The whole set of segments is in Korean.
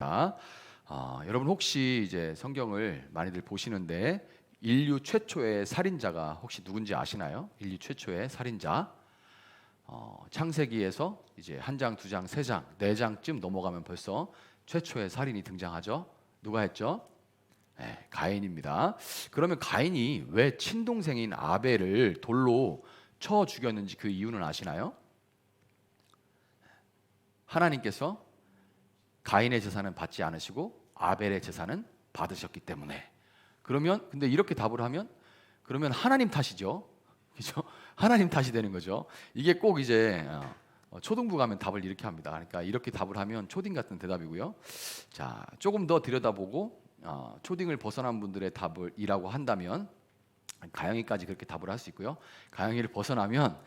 하겠습니다. 여러분 혹시 이제 성경을 많이들 보시는데 인류 최초의 살인자가 혹시 누군지 아시나요? 인류 최초의 살인자. 창세기에서 이제 한 장, 두 장, 세 장, 네 장쯤 넘어가면 벌써 최초의 살인이 등장하죠. 누가 했죠? 네, 가인입니다. 그러면 가인이 왜 친동생인 아벨을 돌로 쳐 죽였는지 그 이유는 아시나요? 하나님께서 가인의 제사는 받지 않으시고 아벨의 제사는 받으셨기 때문에. 그러면 근데 이렇게 답을 하면 그러면 하나님 탓이죠. 그죠? 하나님 탓이 되는 거죠. 이게 꼭 이제 초등부 가면 답을 이렇게 합니다. 그러니까 이렇게 답을 하면 초딩 같은 대답이고요. 자, 조금 더 들여다보고 초딩을 벗어난 분들의 답을이라고 한다면 가영이까지 그렇게 답을 할 수 있고요. 가영이를 벗어나면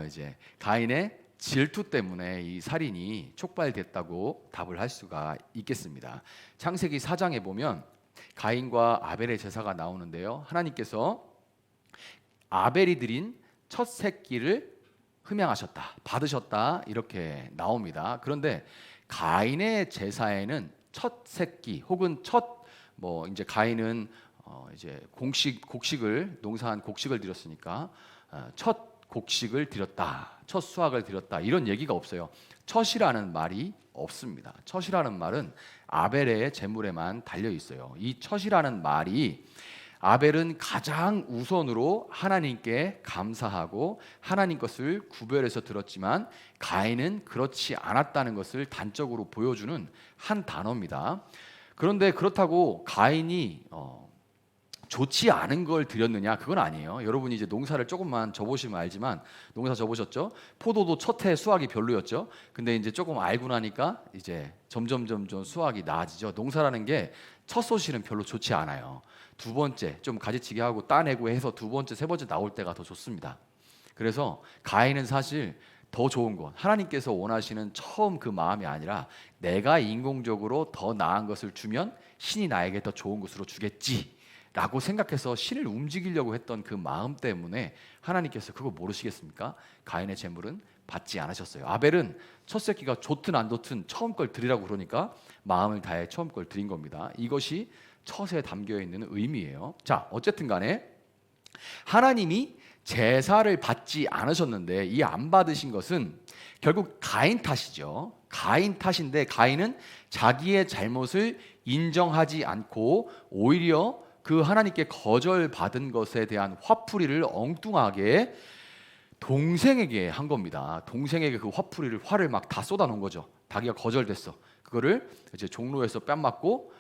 이제 가인의 질투 때문에 이 살인이 촉발됐다고 답을 할 수가 있겠습니다. 창세기 4장에 보면 가인과 아벨의 제사가 나오는데요. 하나님께서 아벨이 드린 첫 새끼를 흠양하셨다, 받으셨다 이렇게 나옵니다. 그런데 가인의 제사에는 첫 새끼 혹은 이제 가인은 이제 곡식을 농사한 곡식을 드렸으니까 첫 곡식을 드렸다, 첫 수확을 드렸다 이런 얘기가 없어요. 첫이라는 말이 없습니다. 첫이라는 말은 아벨의 제물에만 달려 있어요. 이 첫이라는 말이 아벨은 가장 우선으로 하나님께 감사하고 하나님 것을 구별해서 들었지만 가인은 그렇지 않았다는 것을 단적으로 보여주는 한 단어입니다. 그런데 그렇다고 가인이 좋지 않은 걸 드렸느냐? 그건 아니에요. 여러분이 이제 농사를 조금만 져보시면 알지만 농사 져보셨죠? 포도도 첫 해 수확이 별로였죠. 근데 이제 조금 알고 나니까 이제 점점 수확이 나아지죠. 농사라는 게 첫 소실은 별로 좋지 않아요. 두 번째 좀 가지치기 하고 따내고 해서 두 번째, 세 번째 나올 때가 더 좋습니다. 그래서 가인은 사실 더 좋은 것, 하나님께서 원하시는 처음 그 마음이 아니라 내가 인공적으로 더 나은 것을 주면 신이 나에게 더 좋은 것으로 주겠지 라고 생각해서 신을 움직이려고 했던 그 마음 때문에 하나님께서 그거 모르시겠습니까? 가인의 제물은 받지 않으셨어요. 아벨은 첫 새끼가 좋든 안 좋든 처음 걸 드리라고 그러니까 마음을 다해 처음 걸 드린 겁니다. 이것이 첫에 담겨 있는 의미예요. 자, 어쨌든 간에 하나님이 제사를 받지 않으셨는데 이 안 받으신 것은 결국 가인 탓이죠. 가인 탓인데 가인은 자기의 잘못을 인정하지 않고 오히려 그 하나님께 거절받은 것에 대한 화풀이를 엉뚱하게 동생에게 한 겁니다. 동생에게 그 화를 막 다 쏟아놓은 거죠. 자기가 거절됐어. 그거를 이제 종로에서 뺨 맞고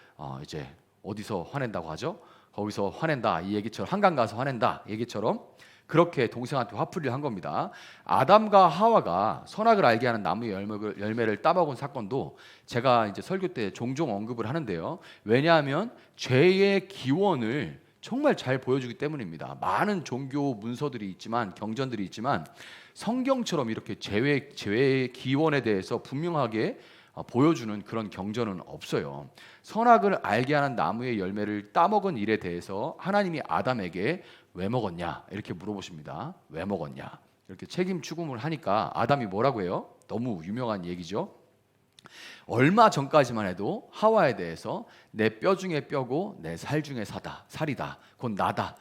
이제 어디서 화낸다고 하죠? 거기서 화낸다 이 얘기처럼 한강 가서 화낸다 얘기처럼 그렇게 동생한테 화풀이를 한 겁니다. 아담과 하와가 선악을 알게 하는 나무의 열매를 따먹은 사건도 제가 이제 설교 때 종종 언급을 하는데요. 왜냐하면 죄의 기원을 정말 잘 보여주기 때문입니다. 많은 종교 문서들이 있지만 경전들이 있지만 성경처럼 이렇게 죄의 기원에 대해서 분명하게 보여주는 그런 경전은 없어요. 선악을 알게 하는 나무의 열매를 따먹은 일에 대해서 하나님이 아담에게 왜 먹었냐 이렇게 물어보십니다. 왜 먹었냐 이렇게 책임 추궁을 하니까 아담이 뭐라고 해요? 너무 유명한 얘기죠. 얼마 전까지만 해도 하와에 대해서 내 뼈 중에 뼈고 내 살 중에 살이다 곧 나다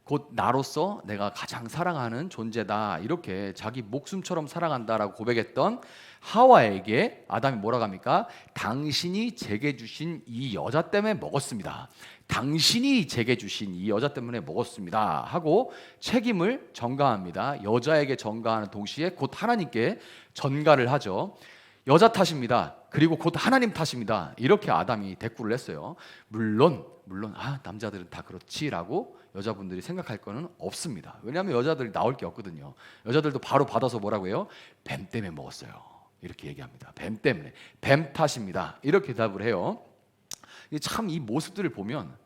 곧 나로서 내가 가장 사랑하는 존재다 이렇게 자기 목숨처럼 사랑한다라고 고백했던 하와에게 아담이 뭐라고 합니까? 당신이 제게 주신 이 여자 때문에 먹었습니다. 당신이 제게 주신 이 여자 때문에 먹었습니다 하고 책임을 전가합니다. 여자에게 전가하는 동시에 곧 하나님께 전가를 하죠. 여자 탓입니다. 그리고 곧 하나님 탓입니다. 이렇게 아담이 대꾸를 했어요. 물론 남자들은 다 그렇지라고 여자분들이 생각할 거는 없습니다. 왜냐하면 여자들이 나올 게 없거든요. 여자들도 바로 받아서 뭐라고 해요? 뱀 때문에 먹었어요. 이렇게 얘기합니다. 뱀 때문에, 뱀 탓입니다. 이렇게 대답을 해요. 참 이 모습들을 보면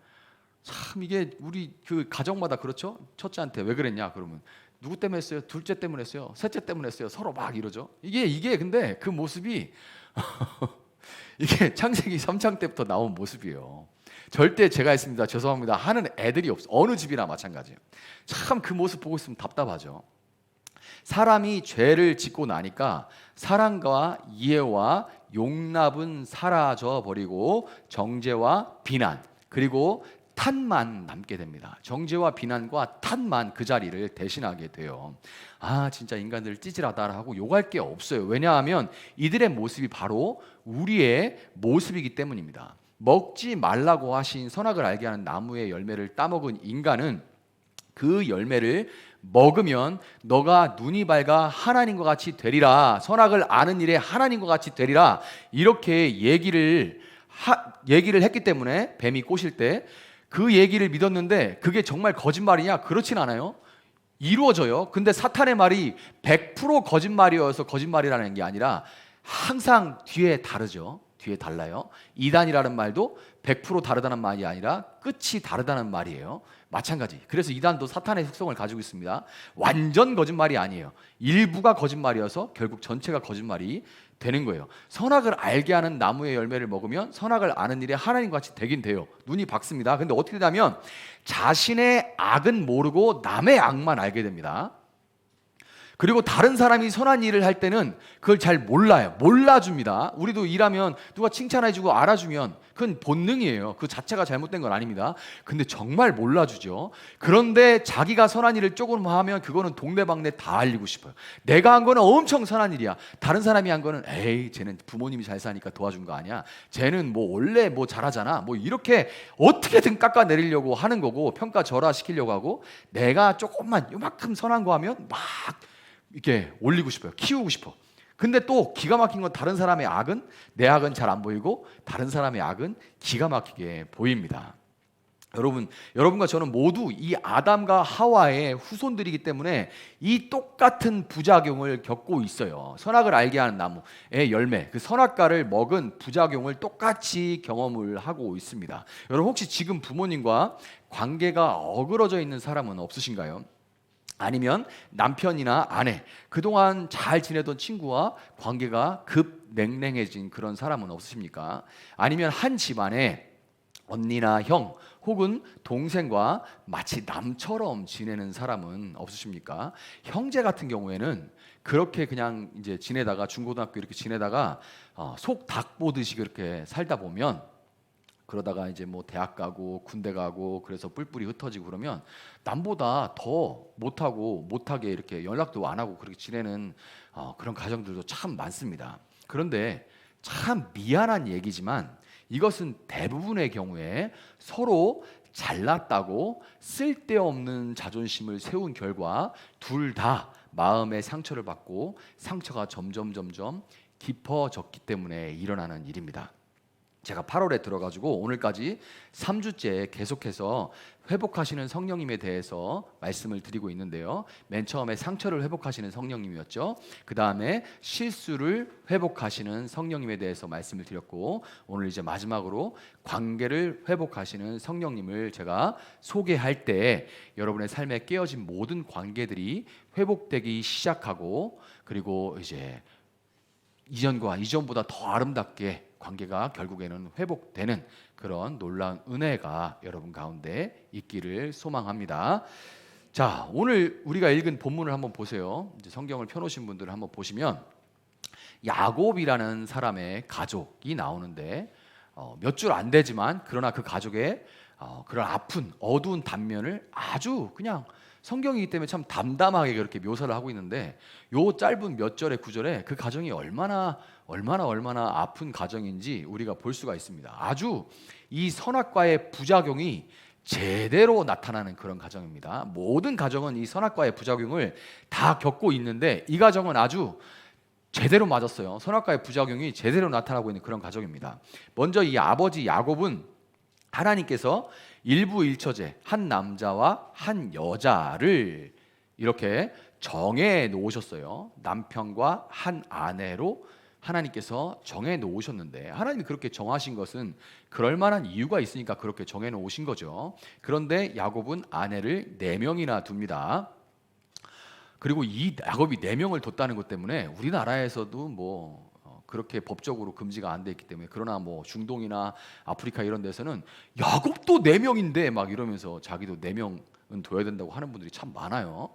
참 이게 우리 그 가정마다 그렇죠? 첫째한테 왜 그랬냐 그러면 누구 때문에 했어요? 둘째 때문에 했어요? 셋째 때문에 했어요? 서로 막 이러죠. 이게 근데 그 모습이 이게 창세기 3장 때부터 나온 모습이에요. 절대 제가 했습니다, 죄송합니다 하는 애들이 없어. 어느 집이나 마찬가지예요. 참 그 모습 보고 있으면 답답하죠. 사람이 죄를 짓고 나니까 사랑과 이해와 용납은 사라져 버리고 정죄와 비난 그리고 탓만 남게 됩니다. 정죄와 비난과 탓만 그 자리를 대신하게 돼요. 아, 진짜 인간들 찌질하다라고 욕할 게 없어요. 왜냐하면 이들의 모습이 바로 우리의 모습이기 때문입니다. 먹지 말라고 하신 선악을 알게 하는 나무의 열매를 따먹은 인간은 그 열매를 먹으면 너가 눈이 밝아 하나님과 같이 되리라, 선악을 아는 일에 하나님과 같이 되리라, 이렇게 얘기를 했기 때문에 뱀이 꼬실 때 그 얘기를 믿었는데 그게 정말 거짓말이냐? 그렇진 않아요. 이루어져요. 근데 사탄의 말이 100% 거짓말이어서 거짓말이라는 게 아니라 항상 뒤에 다르죠. 뒤에 달라요. 이단이라는 말도 100% 다르다는 말이 아니라 끝이 다르다는 말이에요. 마찬가지. 그래서 이단도 사탄의 속성을 가지고 있습니다. 완전 거짓말이 아니에요. 일부가 거짓말이어서 결국 전체가 거짓말이 되는 거예요. 선악을 알게 하는 나무의 열매를 먹으면 선악을 아는 일에 하나님과 같이 되긴 돼요. 눈이 밝습니다. 근데 어떻게 되냐면 자신의 악은 모르고 남의 악만 알게 됩니다. 그리고 다른 사람이 선한 일을 할 때는 그걸 잘 몰라요. 몰라줍니다. 우리도 일하면 누가 칭찬해주고 알아주면 그건 본능이에요. 그 자체가 잘못된 건 아닙니다. 근데 정말 몰라주죠. 그런데 자기가 선한 일을 조금 하면 그거는 동네방네 다 알리고 싶어요. 내가 한 거는 엄청 선한 일이야. 다른 사람이 한 거는 에이, 쟤는 부모님이 잘 사니까 도와준 거 아니야. 쟤는 뭐 원래 뭐 잘하잖아. 뭐 이렇게 어떻게든 깎아내리려고 하는 거고 평가절하시키려고 하고, 내가 조금만 요만큼 선한 거 하면 막 이렇게 올리고 싶어요. 키우고 싶어. 근데 또 기가 막힌 건 다른 사람의 악은, 내 악은 잘 안 보이고 다른 사람의 악은 기가 막히게 보입니다. 여러분과 저는 모두 이 아담과 하와의 후손들이기 때문에 이 똑같은 부작용을 겪고 있어요. 선악을 알게 하는 나무의 열매, 그 선악과를 먹은 부작용을 똑같이 경험을 하고 있습니다. 여러분, 혹시 지금 부모님과 관계가 어그러져 있는 사람은 없으신가요? 아니면 남편이나 아내, 그동안 잘 지내던 친구와 관계가 급 냉랭해진 그런 사람은 없으십니까? 아니면 한 집안에 언니나 형 혹은 동생과 마치 남처럼 지내는 사람은 없으십니까? 형제 같은 경우에는 그렇게 그냥 이제 지내다가 중고등학교 이렇게 지내다가 속 닭 보듯이 그렇게 살다 보면, 그러다가 이제 뭐 대학 가고 군대 가고 그래서 뿔뿔이 흩어지고 그러면 남보다 더 못하게 이렇게 연락도 안 하고 그렇게 지내는 그런 가정들도 참 많습니다. 그런데 참 미안한 얘기지만 이것은 대부분의 경우에 서로 잘났다고 쓸데없는 자존심을 세운 결과 둘 다 마음의 상처를 받고 상처가 점점 깊어졌기 때문에 일어나는 일입니다. 제가 8월에 들어가지고 오늘까지 3주째 계속해서 회복하시는 성령님에 대해서 말씀을 드리고 있는데요. 맨 처음에 상처를 회복하시는 성령님이었죠. 그 다음에 실수를 회복하시는 성령님에 대해서 말씀을 드렸고, 오늘 이제 마지막으로 관계를 회복하시는 성령님을 제가 소개할 때 여러분의 삶에 깨어진 모든 관계들이 회복되기 시작하고, 그리고 이제 이전보다 더 아름답게 관계가 결국에는 회복되는 그런 놀라운 은혜가 여러분 가운데 있기를 소망합니다. 자, 오늘 우리가 읽은 본문을 한번 보세요. 이제 성경을 펴놓으신 분들을 한번 보시면 야곱이라는 사람의 가족이 나오는데 몇 줄 안 되지만 그러나 그 가족의 그런 아픈 어두운 단면을 아주 그냥 성경이기 때문에 참 담담하게 그렇게 묘사를 하고 있는데, 요 짧은 몇 절의 구절에 그 가정이 얼마나 아픈 가정인지 우리가 볼 수가 있습니다. 아주 이 선악과의 부작용이 제대로 나타나는 그런 가정입니다. 모든 가정은 이 선악과의 부작용을 다 겪고 있는데 이 가정은 아주 제대로 맞았어요. 선악과의 부작용이 제대로 나타나고 있는 그런 가정입니다. 먼저 이 아버지 야곱은 하나님께서 일부일처제 한 남자와 한 여자를 이렇게 정해 놓으셨어요. 남편과 한 아내로 하나님께서 정해 놓으셨는데, 하나님이 그렇게 정하신 것은 그럴 만한 이유가 있으니까 그렇게 정해 놓으신 거죠. 그런데 야곱은 아내를 4명이나 둡니다. 그리고 이 야곱이 4명을 뒀다는 것 때문에 우리나라에서도 뭐 그렇게 법적으로 금지가 안 돼 있기 때문에, 그러나 뭐 중동이나 아프리카 이런 데서는 야곱도 4명인데 막 이러면서 자기도 4명은 둬야 된다고 하는 분들이 참 많아요.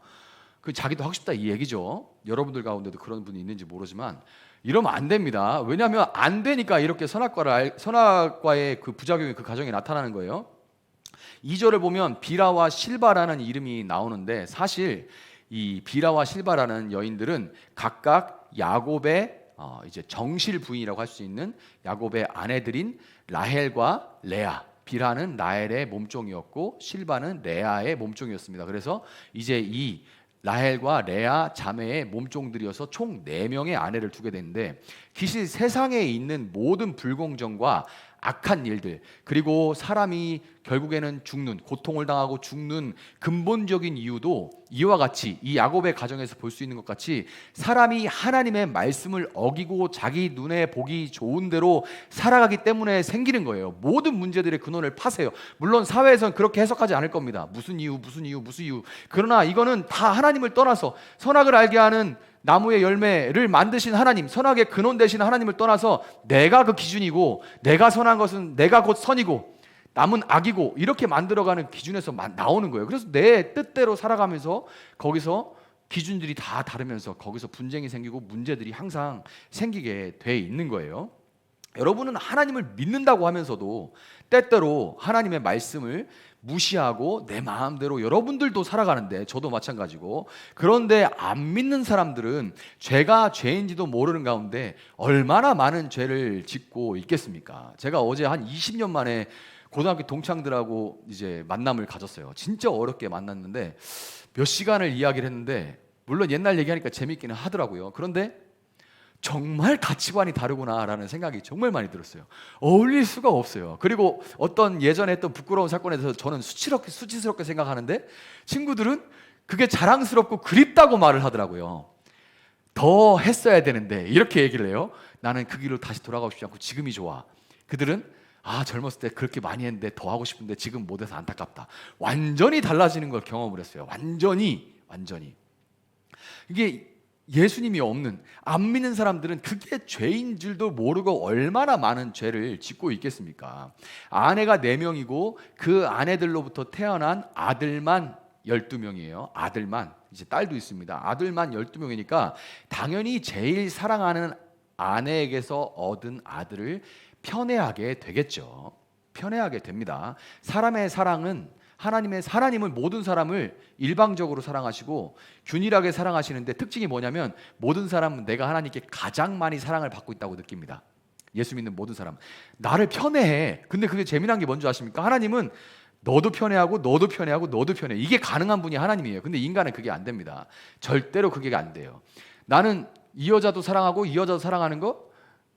그 자기도 하고 싶다 이 얘기죠. 여러분들 가운데도 그런 분이 있는지 모르지만 이러면 안 됩니다. 왜냐하면 안 되니까 이렇게 선악과의 그 부작용이 그 가정에 나타나는 거예요. 2절을 보면 비라와 실바라는 이름이 나오는데 사실 이 비라와 실바라는 여인들은 각각 야곱의 이제 정실 부인이라고 할 수 있는 야곱의 아내들인 라헬과 레아. 비라는 라헬의 몸종이었고 실바는 레아의 몸종이었습니다. 그래서 이제 이 라헬과 레아 자매의 몸종들이어서 총 4명의 아내를 두게 되는데 기실 세상에 있는 모든 불공정과 악한 일들 그리고 사람이 결국에는 죽는 고통을 당하고 죽는 근본적인 이유도 이와 같이 이 야곱의 가정에서 볼 수 있는 것 같이 사람이 하나님의 말씀을 어기고 자기 눈에 보기 좋은 대로 살아가기 때문에 생기는 거예요. 모든 문제들의 근원을 파세요. 물론 사회에서는 그렇게 해석하지 않을 겁니다. 무슨 이유 그러나 이거는 다 하나님을 떠나서 선악을 알게 하는 나무의 열매를 만드신 하나님, 선악의 근원 되신 하나님을 떠나서 내가 그 기준이고 내가 선한 것은 내가 곧 선이고 남은 악이고 이렇게 만들어가는 기준에서 나오는 거예요. 그래서 내 뜻대로 살아가면서 거기서 기준들이 다 다르면서 거기서 분쟁이 생기고 문제들이 항상 생기게 돼 있는 거예요. 여러분은 하나님을 믿는다고 하면서도 때때로 하나님의 말씀을 무시하고 내 마음대로 여러분들도 살아가는데 저도 마찬가지고 그런데 안 믿는 사람들은 죄가 죄인지도 모르는 가운데 얼마나 많은 죄를 짓고 있겠습니까? 제가 어제 한 20년 만에 고등학교 동창들하고 이제 만남을 가졌어요. 진짜 어렵게 만났는데 몇 시간을 이야기를 했는데 물론 옛날 얘기하니까 재밌기는 하더라고요. 그런데 정말 가치관이 다르구나라는 생각이 정말 많이 들었어요. 어울릴 수가 없어요. 그리고 어떤 예전에 했던 부끄러운 사건에 대해서 저는 수치스럽게 생각하는데 친구들은 그게 자랑스럽고 그립다고 말을 하더라고요. 더 했어야 되는데 이렇게 얘기를 해요. 나는 그 길로 다시 돌아가고 싶지 않고 지금이 좋아. 그들은 젊었을 때 그렇게 많이 했는데 더 하고 싶은데 지금 못해서 안타깝다. 완전히 달라지는 걸 경험을 했어요. 완전히 이게 예수님이 없는 안 믿는 사람들은 그게 죄인 줄도 모르고 얼마나 많은 죄를 짓고 있겠습니까? 아내가 4명이고 그 아내들로부터 태어난 아들만 12명이에요. 아들만, 이제 딸도 있습니다. 아들만 12명이니까 당연히 제일 사랑하는 아내에게서 얻은 아들을 편애하게 되겠죠. 편애하게 됩니다. 사람의 사랑은 하나님을 모든 사람을 일방적으로 사랑하시고 균일하게 사랑하시는데 특징이 뭐냐면 모든 사람은 내가 하나님께 가장 많이 사랑을 받고 있다고 느낍니다. 예수 믿는 모든 사람 나를 편애해. 근데 그게 재미난 게 뭔지 아십니까? 하나님은 너도 편애하고 너도 편애하고 너도 편애해. 이게 가능한 분이 하나님이에요. 근데 인간은 그게 안 됩니다. 절대로 그게 안 돼요. 나는 이 여자도 사랑하고 이 여자도 사랑하는 거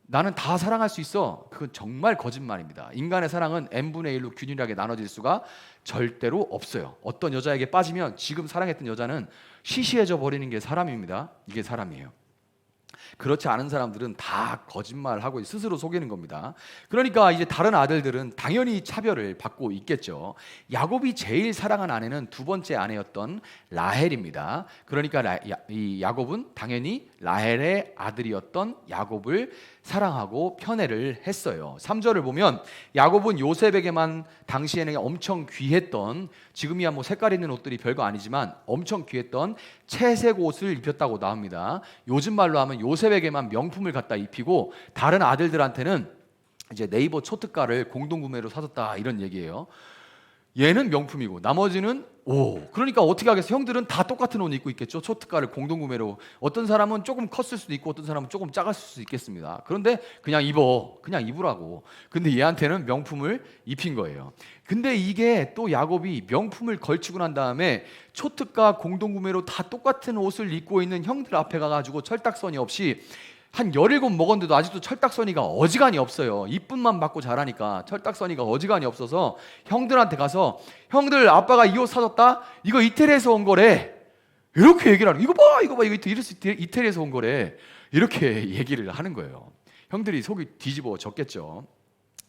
나는 다 사랑할 수 있어. 그건 정말 거짓말입니다. 인간의 사랑은 n분의 1로 균일하게 나눠질 수가 절대로 없어요. 어떤 여자에게 빠지면 지금 사랑했던 여자는 시시해져 버리는 게 사람입니다. 이게 사람이에요. 그렇지 않은 사람들은 다 거짓말하고 스스로 속이는 겁니다. 그러니까 이제 다른 아들들은 당연히 차별을 받고 있겠죠. 야곱이 제일 사랑한 아내는 두 번째 아내였던 라헬입니다. 그러니까 이 야곱은 당연히 라헬의 아들이었던 야곱을 사랑하고 편애를 했어요. 3절을 보면 야곱은 요셉에게만 당시에는 엄청 귀했던, 지금이야 뭐 색깔 있는 옷들이 별거 아니지만 엄청 귀했던 채색 옷을 입혔다고 나옵니다. 요즘 말로 하면 요셉에게만 명품을 갖다 입히고 다른 아들들한테는 이제 네이버 초특가를 공동구매로 사줬다 이런 얘기예요. 얘는 명품이고 나머지는 그러니까 어떻게 하겠어? 형들은 다 똑같은 옷 입고 있겠죠. 초특가를 공동구매로. 어떤 사람은 조금 컸을 수도 있고 어떤 사람은 조금 작았을 수도 있겠습니다. 그런데 그냥 입으라고. 근데 얘한테는 명품을 입힌 거예요. 근데 이게 또 야곱이 명품을 걸치고 난 다음에 초특가 공동구매로 다 똑같은 옷을 입고 있는 형들 앞에 가가지고 철딱서니 없이 한 17 먹었는데도 아직도 철딱서니가 어지간히 없어요. 이쁨만 받고 자라니까 철딱서니가 어지간히 없어서 형들한테 가서 형들 아빠가 이 옷 사줬다? 이거 이태리에서 온 거래. 이렇게 얘기를 하는 거예요. 이거 봐 이거 이태리에서 온 거래. 이렇게 얘기를 하는 거예요. 형들이 속이 뒤집어졌겠죠.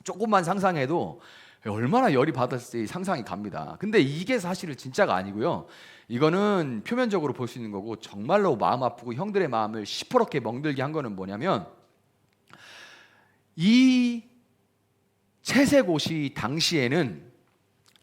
조금만 상상해도 얼마나 열이 받았을지 상상이 갑니다. 근데 이게 사실은 진짜가 아니고요. 이거는 표면적으로 볼 수 있는 거고 정말로 마음 아프고 형들의 마음을 시퍼렇게 멍들게 한 거는 뭐냐면 이 채색 옷이 당시에는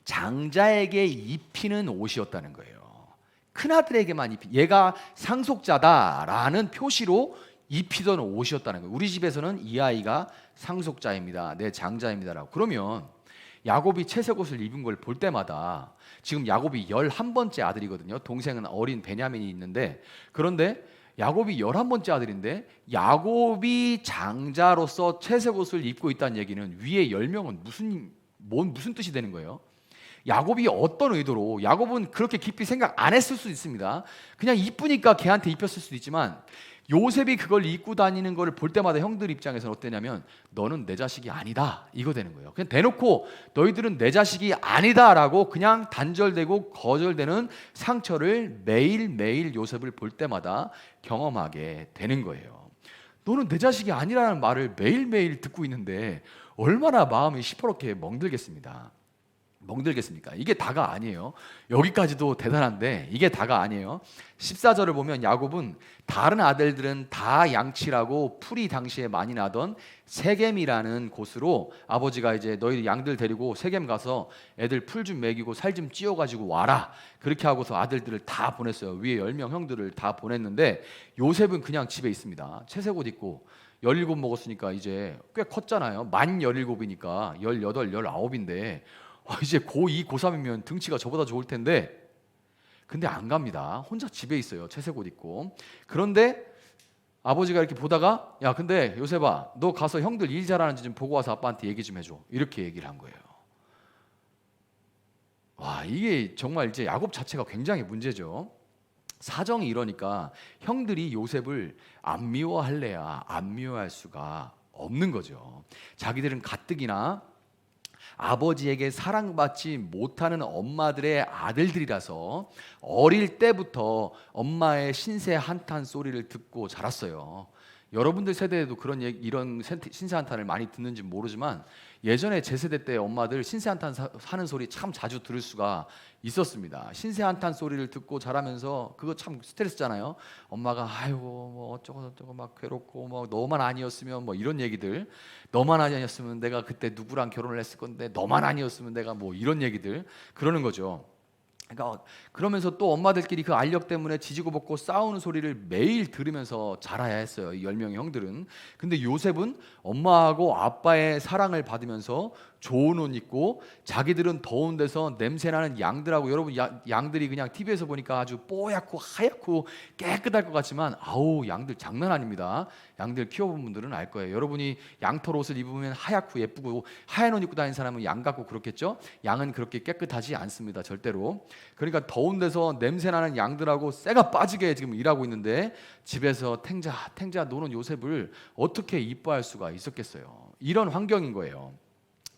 장자에게 입히는 옷이었다는 거예요. 큰아들에게만 얘가 상속자다라는 표시로 입히던 옷이었다는 거예요. 우리 집에서는 이 아이가 상속자입니다, 내 장자입니다라고. 그러면 야곱이 채색 옷을 입은 걸 볼 때마다, 지금 야곱이 11번째 아들이거든요. 동생은 어린 베냐민이 있는데, 그런데 야곱이 11번째 아들인데 야곱이 장자로서 채색 옷을 입고 있다는 얘기는 위에 10명은 무슨 뜻이 되는 거예요? 야곱이 어떤 의도로, 야곱은 그렇게 깊이 생각 안 했을 수도 있습니다. 그냥 이쁘니까 걔한테 입혔을 수도 있지만, 요셉이 그걸 입고 다니는 걸 볼 때마다 형들 입장에서는 어땠냐면, 너는 내 자식이 아니다, 이거 되는 거예요. 그냥 대놓고 너희들은 내 자식이 아니다라고 그냥 단절되고 거절되는 상처를 매일매일 요셉을 볼 때마다 경험하게 되는 거예요. 너는 내 자식이 아니라는 말을 매일매일 듣고 있는데 얼마나 마음이 시퍼렇게 멍들겠습니까? 이게 다가 아니에요. 여기까지도 대단한데 이게 다가 아니에요. 14절을 보면 야곱은 다른 아들들은 다 양치라고 풀이 당시에 많이 나던 세겜이라는 곳으로, 아버지가 이제 너희 양들 데리고 세겜 가서 애들 풀 좀 먹이고 살 좀 찌워가지고 와라, 그렇게 하고서 아들들을 다 보냈어요. 위에 10명 형들을 다 보냈는데 요셉은 그냥 집에 있습니다. 채색 옷 입고 17 먹었으니까 이제 꽤 컸잖아요. 만 17이니까 18, 19인데 이제 고2, 고3이면 등치가 저보다 좋을 텐데, 근데 안 갑니다. 혼자 집에 있어요. 채색 옷 입고. 그런데 아버지가 이렇게 보다가, 야 근데 요셉아, 너 가서 형들 일 잘하는지 좀 보고 와서 아빠한테 얘기 좀 해줘, 이렇게 얘기를 한 거예요. 와, 이게 정말 이제 야곱 자체가 굉장히 문제죠. 사정이 이러니까 형들이 요셉을 안 미워할래야 안 미워할 수가 없는 거죠. 자기들은 가뜩이나 아버지에게 사랑받지 못하는 엄마들의 아들들이라서 어릴 때부터 엄마의 신세 한탄 소리를 듣고 자랐어요. 여러분들 세대에도 이런 신세 한탄을 많이 듣는지 모르지만, 예전에 제 세대 때 엄마들 신세 한탄 하는 소리 참 자주 들을 수가 있었습니다. 신세 한탄 소리를 듣고 자라면서 그거 참 스트레스잖아요. 엄마가 아이고 뭐 어쩌고 저쩌고 막 괴롭고 뭐 너만 아니었으면 뭐 이런 얘기들, 너만 아니었으면 내가 그때 누구랑 결혼을 했을 건데, 너만 아니었으면 내가 뭐 이런 얘기들 그러는 거죠. 그러니까 그러면서 또 엄마들끼리 그 알력 때문에 지지고 볶고 싸우는 소리를 매일 들으면서 자라야 했어요, 이 10명의 형들은. 근데 요셉은 엄마하고 아빠의 사랑을 받으면서 좋은 옷 입고, 자기들은 더운 데서 냄새나는 양들하고, 여러분 양들이 그냥 TV에서 보니까 아주 뽀얗고 하얗고 깨끗할 것 같지만, 아우 양들 장난 아닙니다. 양들 키워본 분들은 알 거예요. 여러분이 양털 옷을 입으면 하얗고 예쁘고, 하얀 옷 입고 다니는 사람은 양 같고 그렇겠죠. 양은 그렇게 깨끗하지 않습니다, 절대로. 그러니까 더운 데서 냄새나는 양들하고 쇠가 빠지게 지금 일하고 있는데, 집에서 탱자 노는 요셉을 어떻게 이뻐할 수가 있었겠어요. 이런 환경인 거예요.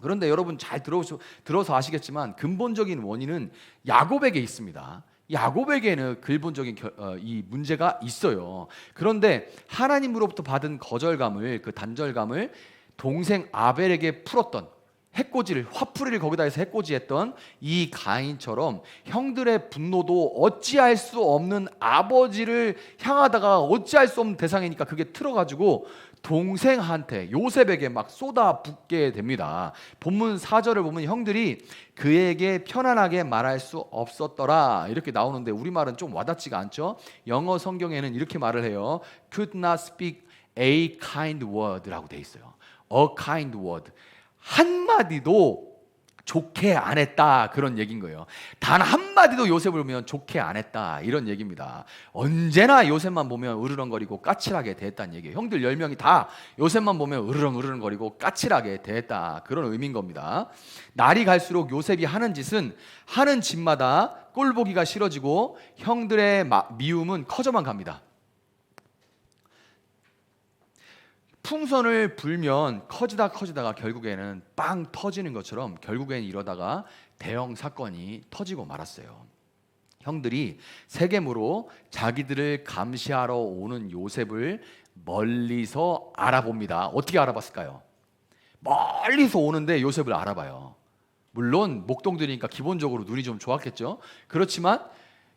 그런데 여러분 잘 들어서 아시겠지만, 근본적인 원인은 야곱에게 있습니다. 야곱에게는 근본적인 이 문제가 있어요. 그런데 하나님으로부터 받은 거절감을, 그 단절감을 동생 아벨에게 풀었던, 해코지를, 화풀이를 거기다 해서 해코지했던 이 가인처럼 형들의 분노도 어찌할 수 없는 아버지를 향하다가 어찌할 수 없는 대상이니까 그게 틀어가지고 동생한테, 요셉에게 막 쏟아붓게 됩니다. 본문 4절을 보면 형들이 그에게 편안하게 말할 수 없었더라 이렇게 나오는데, 우리말은 좀 와닿지가 않죠. 영어 성경에는 이렇게 말을 해요. Could not speak a kind word라고 돼 있어요. A kind word. 한마디도 좋게 안 했다, 그런 얘기인 거예요. 단 한마디도 요셉을 보면 좋게 안 했다, 이런 얘기입니다. 언제나 요셉만 보면 으르렁거리고 까칠하게 대했다는 얘기예요. 형들 10명이 다 요셉만 보면 으르렁거리고 까칠하게 대했다, 그런 의미인 겁니다. 날이 갈수록 요셉이 하는 짓마다 꼴보기가 싫어지고 형들의 미움은 커져만 갑니다. 풍선을 불면 커지다가 결국에는 빵 터지는 것처럼 결국에는 이러다가 대형 사건이 터지고 말았어요. 형들이 세겜으로 자기들을 감시하러 오는 요셉을 멀리서 알아봅니다. 어떻게 알아봤을까요? 멀리서 오는데 요셉을 알아봐요. 물론 목동들이니까 기본적으로 눈이 좀 좋았겠죠. 그렇지만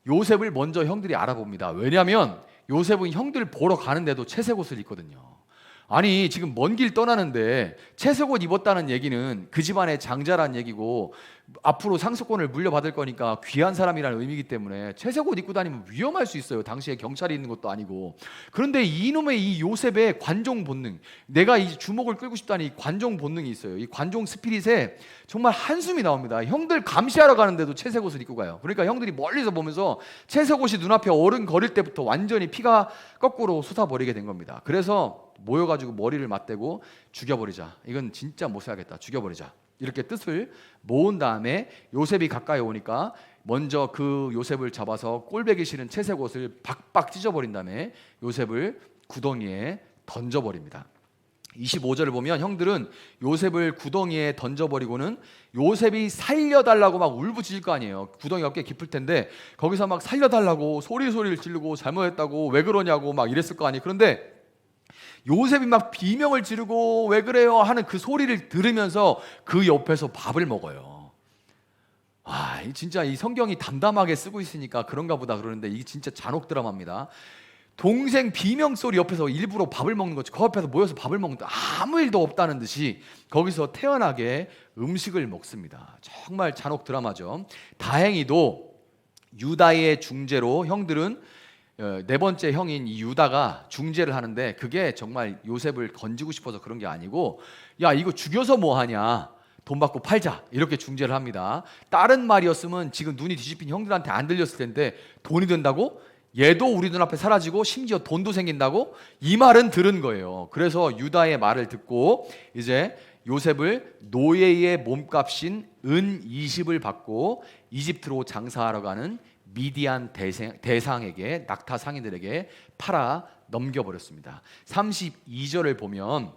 요셉을 먼저 형들이 알아봅니다. 왜냐하면 요셉은 형들 보러 가는데도 채색 옷을 입거든요. 아니 지금 먼 길 떠나는데 채색 옷 입었다는 얘기는 그 집안의 장자란 얘기고 앞으로 상속권을 물려받을 거니까 귀한 사람이라는 의미이기 때문에 채색 옷 입고 다니면 위험할 수 있어요. 당시에 경찰이 있는 것도 아니고. 그런데 이놈의 이 요셉의 관종 본능, 내가 이 주목을 끌고 싶다는 이 관종 본능이 있어요. 이 관종 스피릿에 정말 한숨이 나옵니다. 형들 감시하러 가는데도 채색 옷을 입고 가요. 그러니까 형들이 멀리서 보면서 채색 옷이 눈앞에 어른거릴 때부터 완전히 피가 거꾸로 솟아버리게 된 겁니다. 그래서 모여가지고 머리를 맞대고 죽여버리자. 이건 진짜 못 살겠다. 죽여버리자. 이렇게 뜻을 모은 다음에 요셉이 가까이 오니까 먼저 그 요셉을 잡아서 꼴배기 싫은 채색 옷을 박박 찢어버린 다음에 요셉을 구덩이에 던져버립니다. 25절을 보면 형들은 요셉을 구덩이에 던져버리고는 요셉이 살려달라고 막 울부짖을 거 아니에요. 구덩이가 꽤 깊을 텐데 거기서 막 살려달라고 소리를 지르고 잘못했다고 왜 그러냐고 막 이랬을 거 아니에요. 그런데 요셉이 막 비명을 지르고 왜 그래요 하는 그 소리를 들으면서 그 옆에서 밥을 먹어요. 아, 진짜 이 성경이 담담하게 쓰고 있으니까 그런가 보다 그러는데 이게 진짜 잔혹 드라마입니다. 동생 비명 소리 옆에서 일부러 밥을 먹는 거지. 그 앞에서 모여서 밥을 먹는데 아무 일도 없다는 듯이 거기서 태연하게 음식을 먹습니다. 정말 잔혹 드라마죠. 다행히도 유다의 중재로 형들은 네 번째 형인 이 유다가 중재를 하는데 그게 정말 요셉을 건지고 싶어서 그런 게 아니고 야 이거 죽여서 뭐하냐, 돈 받고 팔자, 이렇게 중재를 합니다. 다른 말이었으면 지금 눈이 뒤집힌 형들한테 안 들렸을 텐데 돈이 된다고? 얘도 우리 눈앞에 사라지고 심지어 돈도 생긴다고? 이 말은 들은 거예요. 그래서 유다의 말을 듣고 이제 요셉을 노예의 몸값인 은 20을 받고 이집트로 장사하러 가는 미디안 대상에게, 낙타 상인들에게 팔아 넘겨버렸습니다. 32절을 보면,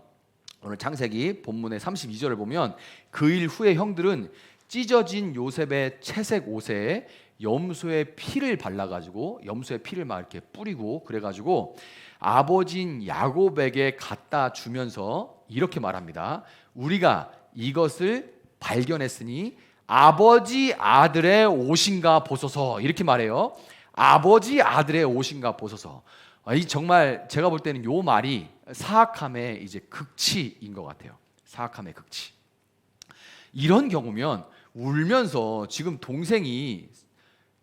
오늘 창세기 본문의 32절을 보면 그 일 후에 형들은 찢어진 요셉의 채색 옷에 염소의 피를 발라가지고 염소의 피를 막 이렇게 뿌리고 그래가지고 아버지인 야곱에게 갖다 주면서 이렇게 말합니다. 우리가 이것을 발견했으니 아버지 아들의 옷인가 보소서, 이렇게 말해요. 아버지 아들의 옷인가 보소서. 이 정말 제가 볼 때는 요 말이 사악함의 이제 극치인 것 같아요. 사악함의 극치. 이런 경우면 울면서 지금 동생이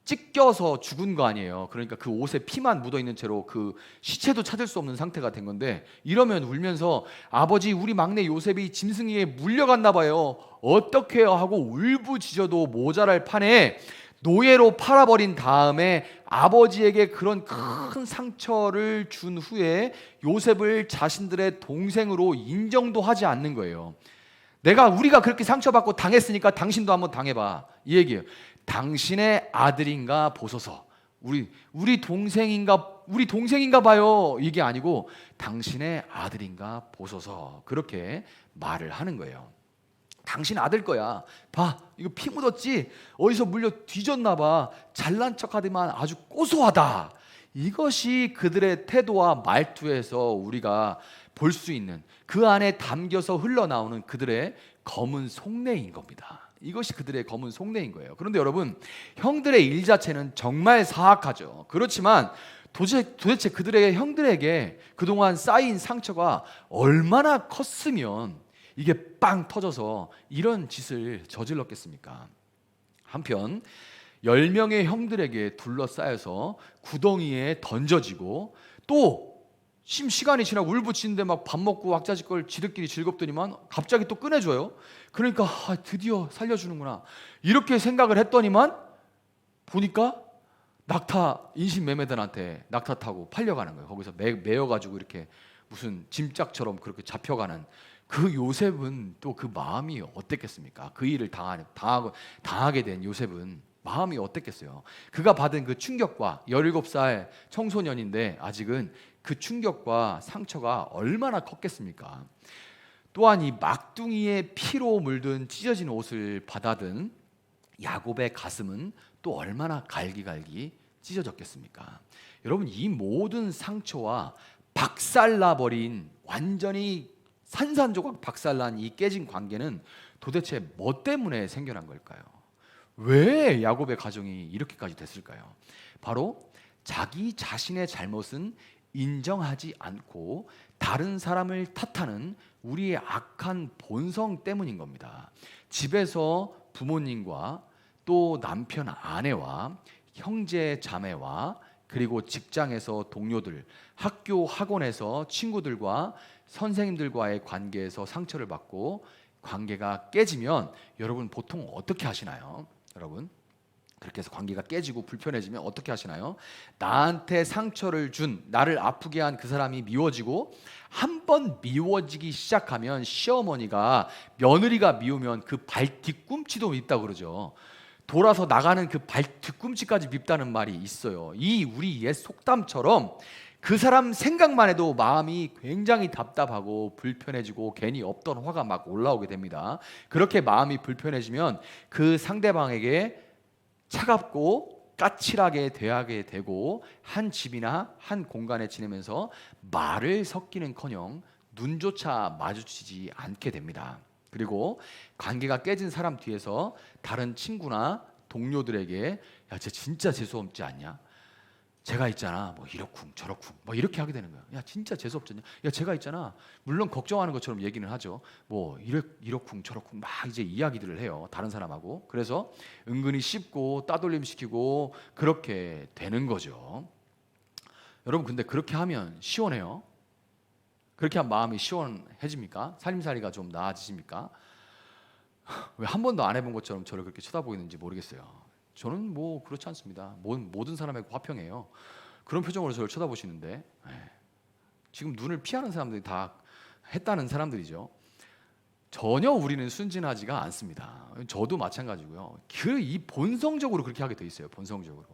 찢겨서 죽은 거 아니에요. 그러니까 그 옷에 피만 묻어 있는 채로 그 시체도 찾을 수 없는 상태가 된 건데 이러면 울면서 아버지 우리 막내 요셉이 짐승에게 물려갔나 봐요. 어떻게 해요 하고 울부짖어도 모자랄 판에 노예로 팔아버린 다음에 아버지에게 그런 큰 상처를 준 후에 요셉을 자신들의 동생으로 인정도 하지 않는 거예요. 우리가 그렇게 상처받고 당했으니까 당신도 한번 당해봐, 이 얘기예요. 당신의 아들인가 보소서. 우리 동생인가 봐요. 이게 아니고 당신의 아들인가 보소서. 그렇게 말을 하는 거예요. 당신 아들 거야. 봐, 이거 피 묻었지? 어디서 물려 뒤졌나 봐. 잘난 척하더만 아주 고소하다. 이것이 그들의 태도와 말투에서 우리가 볼 수 있는, 그 안에 담겨서 흘러나오는 그들의 검은 속내인 겁니다. 이것이 그들의 검은 속내인 거예요. 그런데 여러분, 형들의 일 자체는 정말 사악하죠. 그렇지만 도대체 그들의 형들에게 그동안 쌓인 상처가 얼마나 컸으면 이게 빵 터져서 이런 짓을 저질렀겠습니까? 한편 10명의 형들에게 둘러싸여서 구덩이에 던져지고 또 시간이 지나고 울부짖는데 막 밥 먹고 왁자지껄 지들끼리 즐겁더니만 갑자기 또 꺼내줘요. 그러니까 드디어 살려주는구나 이렇게 생각을 했더니만 보니까 인신매매들한테 낙타 타고 팔려가는 거예요. 거기서 매여가지고 이렇게 무슨 짐짝처럼 그렇게 잡혀가는 그 요셉은 또 그 마음이 어땠겠습니까? 그 일을 당하게 된 요셉은 마음이 어땠겠어요? 그가 받은 그 충격과 17살 청소년인데 아직은 그 충격과 상처가 얼마나 컸겠습니까? 또한 이 막둥이의 피로 물든 찢어진 옷을 받아든 야곱의 가슴은 또 얼마나 갈기갈기 찢어졌겠습니까? 여러분, 이 모든 상처와 박살나버린, 완전히 산산조각 박살난 이 깨진 관계는 도대체 뭐 때문에 생겨난 걸까요? 왜 야곱의 가정이 이렇게까지 됐을까요? 바로 자기 자신의 잘못은 인정하지 않고 다른 사람을 탓하는 우리의 악한 본성 때문인 겁니다. 집에서 부모님과 또 남편 아내와 형제 자매와 그리고 직장에서 동료들, 학교 학원에서 친구들과 선생님들과의 관계에서 상처를 받고 관계가 깨지면 여러분 보통 어떻게 하시나요? 여러분 그렇게 해서 관계가 깨지고 불편해지면 어떻게 하시나요? 나한테 상처를 준, 나를 아프게 한 그 사람이 미워지고 한 번 미워지기 시작하면 시어머니가 며느리가 미우면 그 발 뒤꿈치도 밉다고 그러죠. 돌아서 나가는 그 발 뒤꿈치까지 밉다는 말이 있어요. 이 우리 옛 속담처럼 그 사람 생각만 해도 마음이 굉장히 답답하고 불편해지고 괜히 없던 화가 막 올라오게 됩니다. 그렇게 마음이 불편해지면 그 상대방에게 차갑고 까칠하게 대하게 되고 한 집이나 한 공간에 지내면서 말을 섞기는커녕 눈조차 마주치지 않게 됩니다. 그리고 관계가 깨진 사람 뒤에서 다른 친구나 동료들에게 야, 쟤 진짜 재수없지 않냐? 제가 있잖아 뭐 이렇쿵 저렇쿵 뭐 이렇게 하게 되는 거야. 야 진짜 재수없지 않냐? 야 제가 있잖아 물론 걱정하는 것처럼 얘기는 하죠. 뭐 이렇쿵 저렇쿵 막 이제 이야기들을 해요 다른 사람하고. 그래서 은근히 씹고 따돌림 시키고 그렇게 되는 거죠. 여러분 근데 그렇게 하면 시원해요? 그렇게 하면 마음이 시원해집니까? 살림살이가 좀 나아지십니까? 왜 한 번도 안 해본 것처럼 저를 그렇게 쳐다보이는지 모르겠어요. 저는 뭐 그렇지 않습니다. 모든 사람에게 화평해요. 그런 표정으로 저를 쳐다보시는데 지금 눈을 피하는 사람들이 다 했다는 사람들이죠. 전혀 우리는 순진하지가 않습니다. 저도 마찬가지고요. 이 본성적으로 그렇게 하게 돼 있어요. 본성적으로.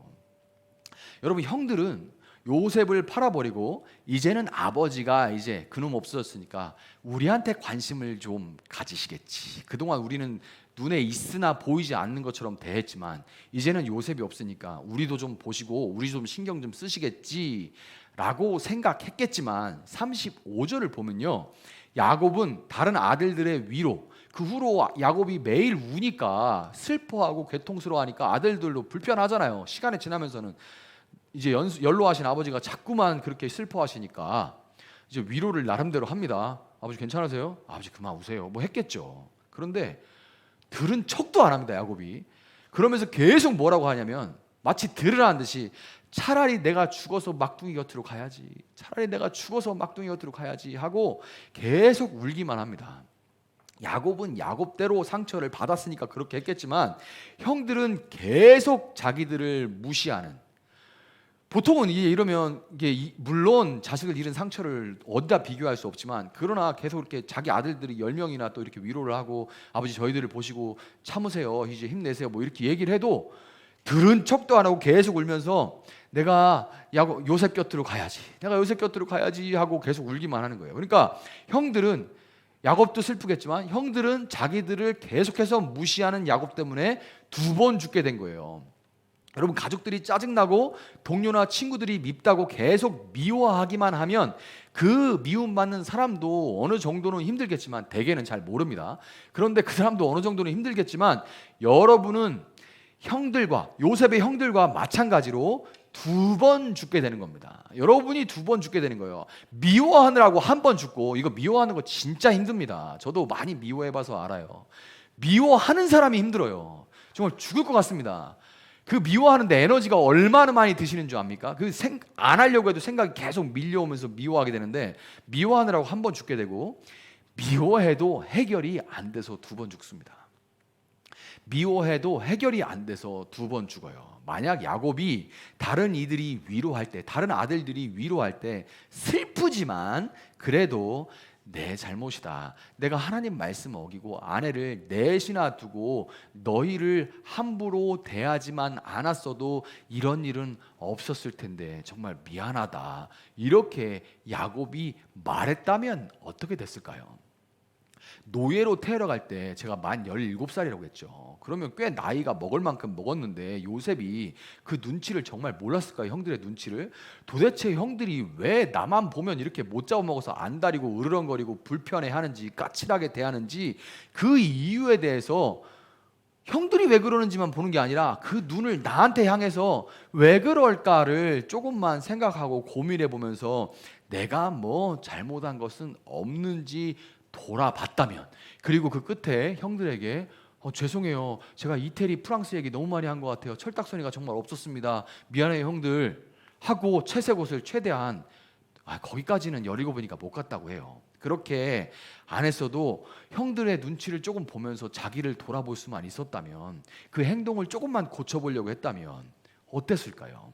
여러분 형들은 요셉을 팔아버리고 이제는 아버지가 이제 그놈 없어졌으니까 우리한테 관심을 좀 가지시겠지. 그동안 우리는 눈에 있으나 보이지 않는 것처럼 대했지만 이제는 요셉이 없으니까 우리도 좀 보시고 우리 좀 신경 좀 쓰시겠지 라고 생각했겠지만 35절을 보면요, 야곱은 다른 아들들의 위로, 그 후로 야곱이 매일 우니까 슬퍼하고 괴통스러워하니까 아들들도 불편하잖아요. 시간이 지나면서는 이제 연로하신 아버지가 자꾸만 그렇게 슬퍼하시니까 이제 위로를 나름대로 합니다. 아버지 괜찮으세요? 아버지 그만 우세요. 뭐 했겠죠. 그런데 들은 척도 안 합니다, 야곱이. 그러면서 계속 뭐라고 하냐면 마치 들으라는 듯이 차라리 내가 죽어서 막둥이 곁으로 가야지, 차라리 내가 죽어서 막둥이 곁으로 가야지 하고 계속 울기만 합니다. 야곱은 야곱대로 상처를 받았으니까 그렇게 했겠지만 형들은 계속 자기들을 무시하는, 보통은 이러면 이게 물론 자식을 잃은 상처를 어디다 비교할 수 없지만 그러나 계속 이렇게 자기 아들들이 10명이나 또 이렇게 위로를 하고 아버지 저희들을 보시고 참으세요, 이제 힘내세요 뭐 이렇게 얘기를 해도 들은 척도 안 하고 계속 울면서 내가 요셉 곁으로 가야지, 내가 요셉 곁으로 가야지 하고 계속 울기만 하는 거예요. 그러니까 형들은, 야곱도 슬프겠지만 형들은 자기들을 계속해서 무시하는 야곱 때문에 2번 죽게 된 거예요. 여러분 가족들이 짜증나고 동료나 친구들이 밉다고 계속 미워하기만 하면 그 미움받는 사람도 어느 정도는 힘들겠지만 대개는 잘 모릅니다. 그런데 그 사람도 어느 정도는 힘들겠지만 여러분은 형들과, 요셉의 형들과 마찬가지로 2번 죽게 되는 겁니다. 여러분이 2번 죽게 되는 거예요. 미워하느라고 1번 죽고, 이거 미워하는 거 진짜 힘듭니다. 저도 많이 미워해봐서 알아요. 미워하는 사람이 힘들어요. 정말 죽을 것 같습니다. 그 미워하는데 에너지가 얼마나 많이 드시는 줄 압니까? 안 하려고 해도 생각이 계속 밀려오면서 미워하게 되는데 미워하느라고 1번 죽게 되고, 미워해도 해결이 안 돼서 2번 죽습니다. 미워해도 해결이 안 돼서 2번 죽어요. 만약 야곱이 다른 이들이 위로할 때, 다른 아들들이 위로할 때 슬프지만 그래도 내 잘못이다, 내가 하나님 말씀 어기고 아내를 넷이나 두고 너희를 함부로 대하지만 않았어도 이런 일은 없었을 텐데 정말 미안하다, 이렇게 야곱이 말했다면 어떻게 됐을까요? 노예로 태어나갈 때 제가 만 17살이라고 했죠. 그러면 꽤 나이가 먹을 만큼 먹었는데 요셉이 그 눈치를 정말 몰랐을까요? 형들의 눈치를. 도대체 형들이 왜 나만 보면 이렇게 못 잡아먹어서 안달이고 으르렁거리고 불편해하는지, 까칠하게 대하는지, 그 이유에 대해서 형들이 왜 그러는지만 보는 게 아니라 그 눈을 나한테 향해서 왜 그럴까를 조금만 생각하고 고민해 보면서 내가 뭐 잘못한 것은 없는지 돌아봤다면, 그리고 그 끝에 형들에게 죄송해요, 제가 이태리 프랑스 얘기 너무 많이 한 것 같아요, 철딱서니가 정말 없었습니다, 미안해요 형들 하고 채색옷을 최대한 거기까지는 17이니까 못 갔다고 해요. 그렇게 안 했어도 형들의 눈치를 조금 보면서 자기를 돌아볼 수만 있었다면, 그 행동을 조금만 고쳐보려고 했다면 어땠을까요?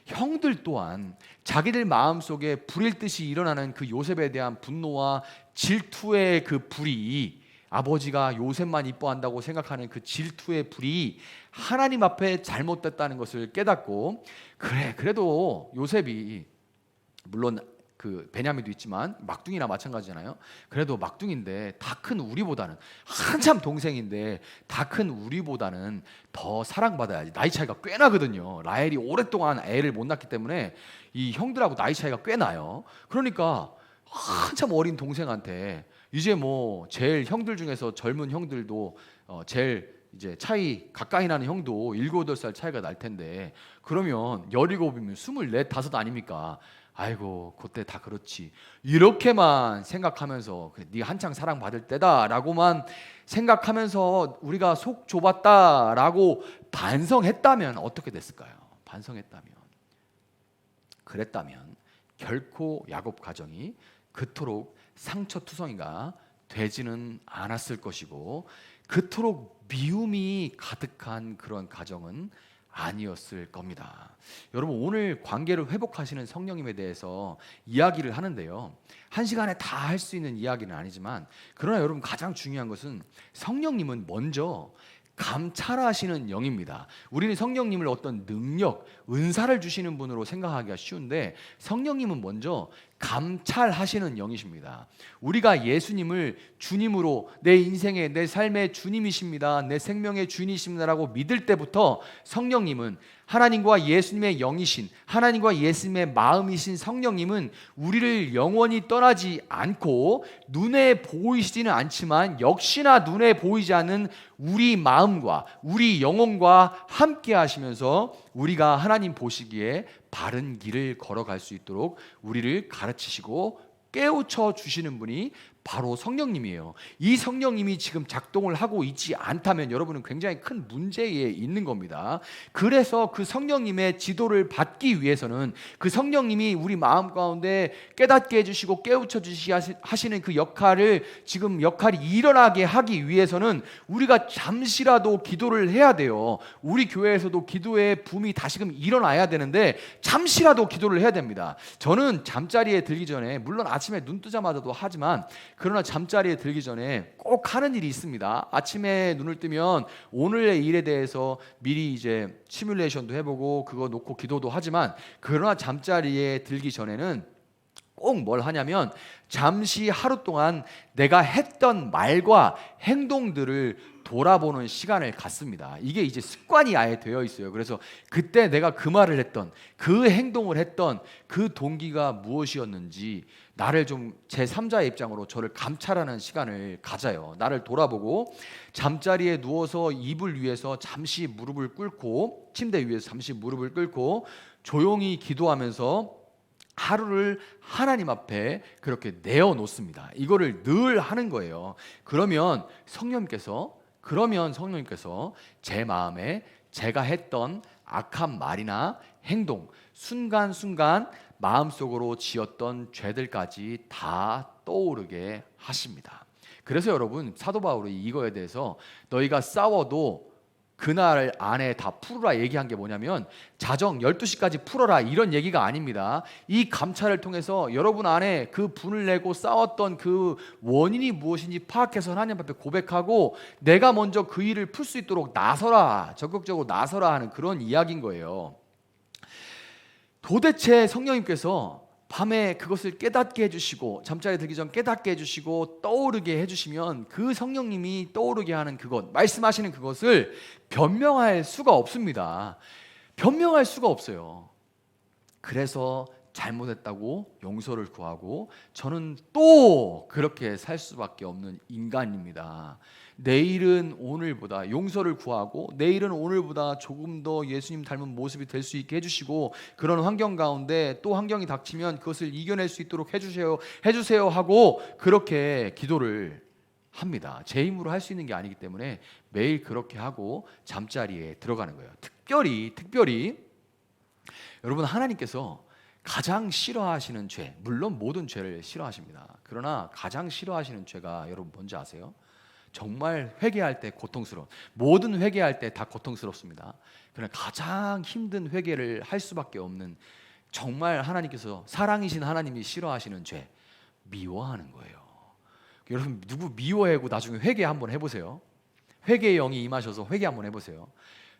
형들 또한 자기들 마음속에 불일 듯이 일어나는 그 요셉에 대한 분노와 질투의 그 불이, 아버지가 요셉만 이뻐한다고 생각하는 그 질투의 불이 하나님 앞에 잘못됐다는 것을 깨닫고, 그래도 요셉이, 물론 그 베냐민도 있지만 막둥이나 마찬가지잖아요. 그래도 막둥인데 다 큰 우리보다는, 한참 동생인데 다 큰 우리보다는 더 사랑받아야지. 나이 차이가 꽤 나거든요. 라헬이 오랫동안 애를 못 낳기 때문에 이 형들하고 나이 차이가 꽤 나요. 그러니까 한참 어린 동생한테, 이제 뭐 제일 형들 중에서 젊은 형들도 제일 이제 차이 가까이 나는 형도 7, 8살 차이가 날 텐데, 그러면 17이면 24, 5 아닙니까? 아이고 그때 다 그렇지, 이렇게만 생각하면서 네가 한창 사랑받을 때다라고만 생각하면서 우리가 속 좁았다라고 반성했다면 어떻게 됐을까요? 반성했다면, 그랬다면 결코 야곱 가정이 그토록 상처투성이가 되지는 않았을 것이고, 그토록 미움이 가득한 그런 가정은 아니었을 겁니다. 여러분, 오늘 관계를 회복하시는 성령님에 대해서 이야기를 하는데요, 한 시간에 다 할 수 있는 이야기는 아니지만, 그러나 여러분 가장 중요한 것은 성령님은 먼저 감찰하시는 영입니다. 우리는 성령님을 어떤 능력, 은사를 주시는 분으로 생각하기가 쉬운데, 성령님은 먼저 감찰하시는 영이십니다. 우리가 예수님을 주님으로, 내 인생의, 내 삶의 주님이십니다, 내 생명의 주인이십니다라고 믿을 때부터 성령님은, 하나님과 예수님의 영이신, 하나님과 예수님의 마음이신 성령님은 우리를 영원히 떠나지 않고, 눈에 보이시지는 않지만 역시나 눈에 보이지 않는 우리 마음과 우리 영혼과 함께 하시면서 우리가 하나님 보시기에 바른 길을 걸어갈 수 있도록 우리를 가르치시고 깨우쳐 주시는 분이 바로 성령님이에요. 이 성령님이 지금 작동을 하고 있지 않다면 여러분은 굉장히 큰 문제에 있는 겁니다. 그래서 그 성령님의 지도를 받기 위해서는, 그 성령님이 우리 마음 가운데 깨닫게 해주시고 깨우쳐 주시기 하시는 그 역할이 일어나게 하기 위해서는 우리가 잠시라도 기도를 해야 돼요. 우리 교회에서도 기도의 붐이 다시금 일어나야 되는데 잠시라도 기도를 해야 됩니다. 저는 잠자리에 들기 전에, 물론 아침에 눈 뜨자마자도 하지만, 그러나 잠자리에 들기 전에 꼭 하는 일이 있습니다. 아침에 눈을 뜨면 오늘의 일에 대해서 미리 이제 시뮬레이션도 해보고 그거 놓고 기도도 하지만, 그러나 잠자리에 들기 전에는 꼭 뭘 하냐면, 잠시 하루 동안 내가 했던 말과 행동들을 돌아보는 시간을 갖습니다. 이게 이제 습관이 아예 되어 있어요. 그래서 그때 내가 그 말을 했던, 그 행동을 했던 그 동기가 무엇이었는지, 나를 좀 제3자의 입장으로 저를 감찰하는 시간을 가져요. 나를 돌아보고, 잠자리에 누워서 이불 위에서 잠시 무릎을 꿇고, 침대 위에서 잠시 무릎을 꿇고 조용히 기도하면서 하루를 하나님 앞에 그렇게 내어놓습니다. 이거를 늘 하는 거예요. 그러면 성령님께서 제 마음에 제가 했던 악한 말이나 행동, 순간순간 마음속으로 지었던 죄들까지 다 떠오르게 하십니다. 그래서 여러분, 사도 바울이 이거에 대해서 너희가 싸워도 그날 안에 다 풀어라 얘기한 게 뭐냐면, 자정 12시까지 풀어라 이런 얘기가 아닙니다. 이 감찰을 통해서 여러분 안에 그 분을 내고 싸웠던 그 원인이 무엇인지 파악해서 하나님 앞에 고백하고, 내가 먼저 그 일을 풀 수 있도록 나서라, 적극적으로 나서라 하는 그런 이야기인 거예요. 도대체 성령님께서 밤에 그것을 깨닫게 해주시고, 잠자리에 들기 전 깨닫게 해주시고 떠오르게 해주시면, 그 성령님이 떠오르게 하는 그것, 말씀하시는 그것을 변명할 수가 없습니다. 변명할 수가 없어요. 그래서 잘못했다고 용서를 구하고, 저는 또 그렇게 살 수밖에 없는 인간입니다. 내일은 오늘보다 용서를 구하고 내일은 오늘보다 조금 더 예수님 닮은 모습이 될 수 있게 해주시고, 그런 환경 가운데 또 환경이 닥치면 그것을 이겨낼 수 있도록 해주세요 하고 그렇게 기도를 합니다. 제 힘으로 할 수 있는 게 아니기 때문에 매일 그렇게 하고 잠자리에 들어가는 거예요. 특별히 여러분, 하나님께서 가장 싫어하시는 죄, 물론 모든 죄를 싫어하십니다. 그러나 가장 싫어하시는 죄가 여러분 뭔지 아세요? 정말 회개할 때 고통스러운, 모든 회개할 때 다 고통스럽습니다. 그러나 가장 힘든 회개를 할 수밖에 없는, 정말 하나님께서, 사랑이신 하나님이 싫어하시는 죄, 미워하는 거예요. 여러분, 누구 미워하고 나중에 회개 한번 해보세요. 회개의 영이 임하셔서 회개 한번 해보세요.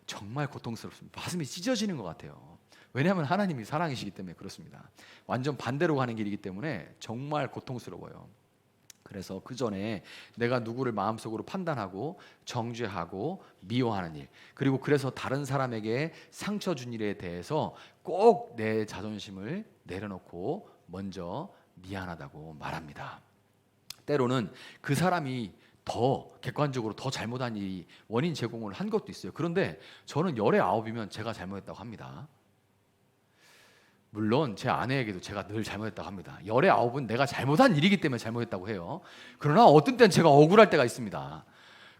정말 고통스럽습니다. 가슴이 찢어지는 것 같아요. 왜냐하면 하나님이 사랑이시기 때문에 그렇습니다. 완전 반대로 가는 길이기 때문에 정말 고통스러워요. 그래서 그 전에 내가 누구를 마음속으로 판단하고 정죄하고 미워하는 일, 그리고 그래서 다른 사람에게 상처 준 일에 대해서 꼭 내 자존심을 내려놓고 먼저 미안하다고 말합니다. 때로는 그 사람이 더 객관적으로 더 잘못한 일이 원인 제공을 한 것도 있어요. 그런데 저는 열의 아홉이면 제가 잘못했다고 합니다. 물론 제 아내에게도 제가 늘 잘못했다고 합니다. 열의 아홉은 내가 잘못한 일이기 때문에 잘못했다고 해요. 그러나 어떤 때는 제가 억울할 때가 있습니다.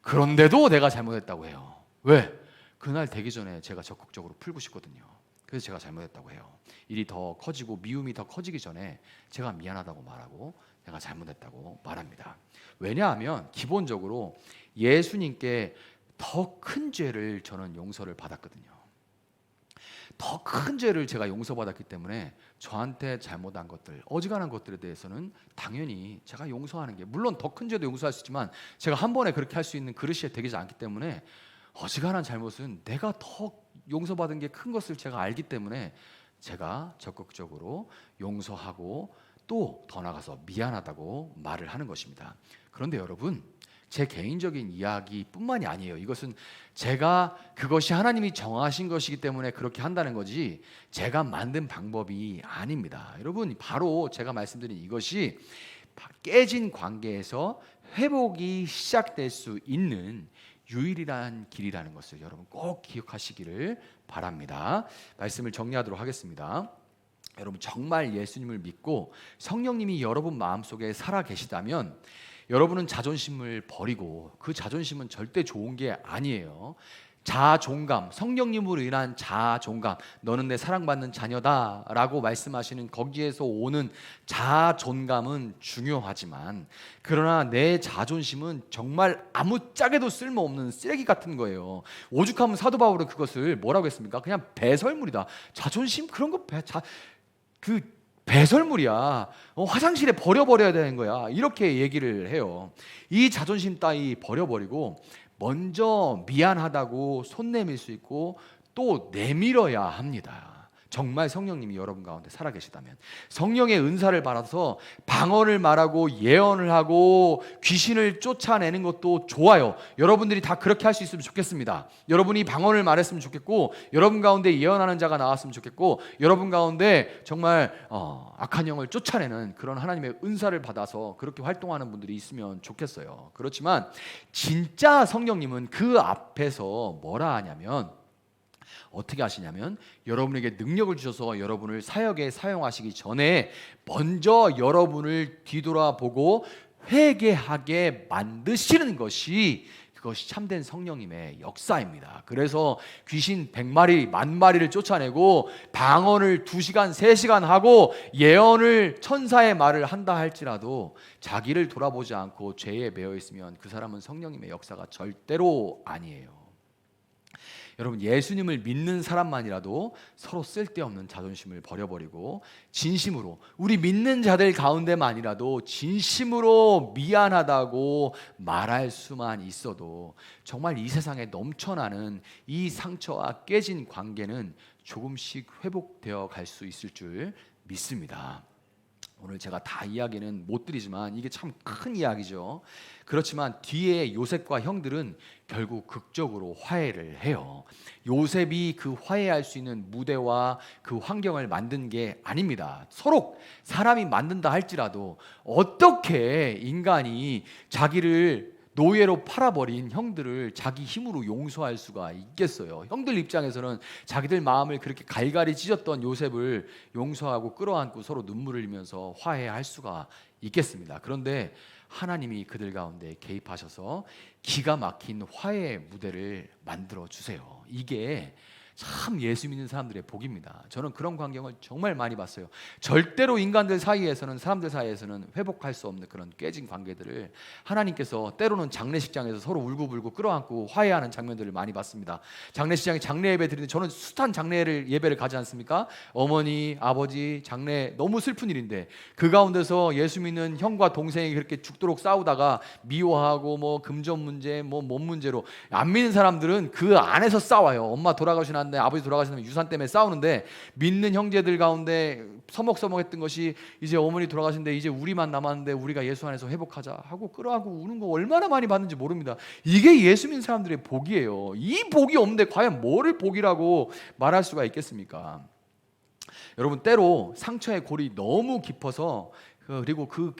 그런데도 내가 잘못했다고 해요. 왜? 그날 되기 전에 제가 적극적으로 풀고 싶거든요. 그래서 제가 잘못했다고 해요. 일이 더 커지고 미움이 더 커지기 전에 제가 미안하다고 말하고 내가 잘못했다고 말합니다. 왜냐하면 기본적으로 예수님께 더 큰 죄를 저는 용서를 받았거든요. 더 큰 죄를 제가 용서받았기 때문에 저한테 잘못한 것들, 어지간한 것들에 대해서는 당연히 제가 용서하는 게, 물론 더 큰 죄도 용서할 수 있지만 제가 한 번에 그렇게 할 수 있는 그릇이 되지 않기 때문에 어지간한 잘못은 내가 더 용서받은 게 큰 것을 제가 알기 때문에 제가 적극적으로 용서하고 또 더 나가서 미안하다고 말을 하는 것입니다. 그런데 여러분, 제 개인적인 이야기뿐만이 아니에요. 이것은 제가, 그것이 하나님이 정하신 것이기 때문에 그렇게 한다는 거지 제가 만든 방법이 아닙니다. 여러분, 바로 제가 말씀드린 이것이 깨진 관계에서 회복이 시작될 수 있는 유일한 길이라는 것을 여러분 꼭 기억하시기를 바랍니다. 말씀을 정리하도록 하겠습니다. 여러분, 정말 예수님을 믿고 성령님이 여러분 마음속에 살아 계시다면 여러분은 자존심을 버리고, 그 자존심은 절대 좋은 게 아니에요. 자존감, 성령님으로 인한 자존감, 너는 내 사랑받는 자녀다 라고 말씀하시는 거기에서 오는 자존감은 중요하지만, 그러나 내 자존심은 정말 아무짝에도 쓸모없는 쓰레기 같은 거예요. 오죽하면 사도 바울은 그것을 뭐라고 했습니까? 그냥 배설물이다. 자존심 그런 거 배설물이야. 화장실에 버려버려야 되는 거야. 이렇게 얘기를 해요. 이 자존심 따위 버려버리고 먼저 미안하다고 손 내밀 수 있고 또 내밀어야 합니다. 정말 성령님이 여러분 가운데 살아계시다면, 성령의 은사를 받아서 방언을 말하고 예언을 하고 귀신을 쫓아내는 것도 좋아요. 여러분들이 다 그렇게 할 수 있으면 좋겠습니다. 여러분이 방언을 말했으면 좋겠고, 여러분 가운데 예언하는 자가 나왔으면 좋겠고, 여러분 가운데 정말 악한 영을 쫓아내는 그런 하나님의 은사를 받아서 그렇게 활동하는 분들이 있으면 좋겠어요. 그렇지만 진짜 성령님은 그 앞에서 뭐라 하냐면, 어떻게 하시냐면, 여러분에게 능력을 주셔서 여러분을 사역에 사용하시기 전에 먼저 여러분을 뒤돌아보고 회개하게 만드시는 것이, 그것이 참된 성령님의 역사입니다. 그래서 귀신 100마리, 10,000마리를 쫓아내고 방언을 2시간, 3시간 하고 예언을, 천사의 말을 한다 할지라도 자기를 돌아보지 않고 죄에 매여 있으면 그 사람은 성령님의 역사가 절대로 아니에요. 여러분, 예수님을 믿는 사람만이라도 서로 쓸데없는 자존심을 버려버리고 진심으로, 우리 믿는 자들 가운데만이라도 진심으로 미안하다고 말할 수만 있어도 정말 이 세상에 넘쳐나는 이 상처와 깨진 관계는 조금씩 회복되어 갈 수 있을 줄 믿습니다. 오늘 제가 다 이야기는 못 드리지만 이게 참 큰 이야기죠. 그렇지만 뒤에 요셉과 형들은 결국 극적으로 화해를 해요. 요셉이 그 화해할 수 있는 무대와 그 환경을 만든 게 아닙니다. 서로 사람이 만든다 할지라도 어떻게 인간이 자기를 노예로 팔아버린 형들을 자기 힘으로 용서할 수가 있겠어요? 형들 입장에서는 자기들 마음을 그렇게 갈갈이 찢었던 요셉을 용서하고 끌어안고 서로 눈물을 흘리면서 화해할 수가 있겠습니다. 그런데 하나님이 그들 가운데 개입하셔서 기가 막힌 화해의 무대를 만들어 주세요. 이게 참 예수 믿는 사람들의 복입니다. 저는 그런 광경을 정말 많이 봤어요. 절대로 인간들 사이에서는, 사람들 사이에서는 회복할 수 없는 그런 깨진 관계들을 하나님께서 때로는 장례식장에서 서로 울고불고 끌어안고 화해하는 장면들을 많이 봤습니다. 장례식장에 장례 예배 드리는데 저는 숱한 예배를 가지 않습니까? 어머니, 아버지 장례, 너무 슬픈 일인데 그 가운데서 예수 믿는 형과 동생이 그렇게 죽도록 싸우다가 미워하고 뭐 금전 문제, 뭐 몸 문제로, 안 믿는 사람들은 그 안에서 싸워요. 엄마 돌아가신 데 아버지 돌아가신 다음에 유산 때문에 싸우는데, 믿는 형제들 가운데 서먹서먹했던 것이 이제 어머니 돌아가신데 이제 우리만 남았는데 우리가 예수 안에서 회복하자 하고 끌어안고 우는 거 얼마나 많이 봤는지 모릅니다. 이게 예수 믿는 사람들의 복이에요. 이 복이 없는데 과연 뭐를 복이라고 말할 수가 있겠습니까? 여러분, 때로 상처의 골이 너무 깊어서, 그리고 그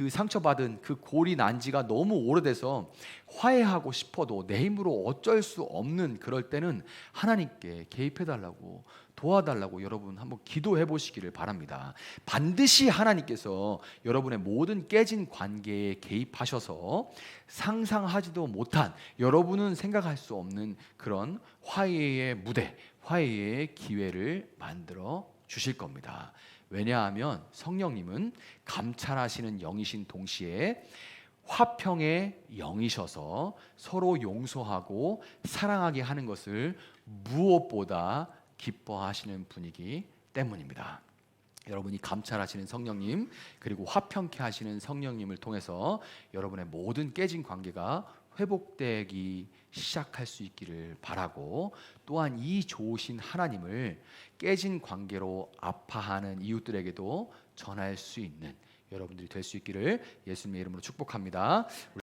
상처받은 그 골이 난 지가 너무 오래돼서 화해하고 싶어도 내 힘으로 어쩔 수 없는 그럴 때는 하나님께 개입해달라고, 도와달라고 여러분 한번 기도해 보시기를 바랍니다. 반드시 하나님께서 여러분의 모든 깨진 관계에 개입하셔서 상상하지도 못한, 여러분은 생각할 수 없는 그런 화해의 무대, 화해의 기회를 만들어 주실 겁니다. 왜냐하면 성령님은 감찰하시는 영이신 동시에 화평의 영이셔서 서로 용서하고 사랑하게 하는 것을 무엇보다 기뻐하시는 분이기 때문입니다. 여러분이 감찰하시는 성령님, 그리고 화평케 하시는 성령님을 통해서 여러분의 모든 깨진 관계가 회복되기 시작할 수 있기를 바라고, 또한 이 좋으신 하나님을 깨진 관계로 아파하는 이웃들에게도 전할 수 있는 여러분들이 될 수 있기를 예수님의 이름으로 축복합니다.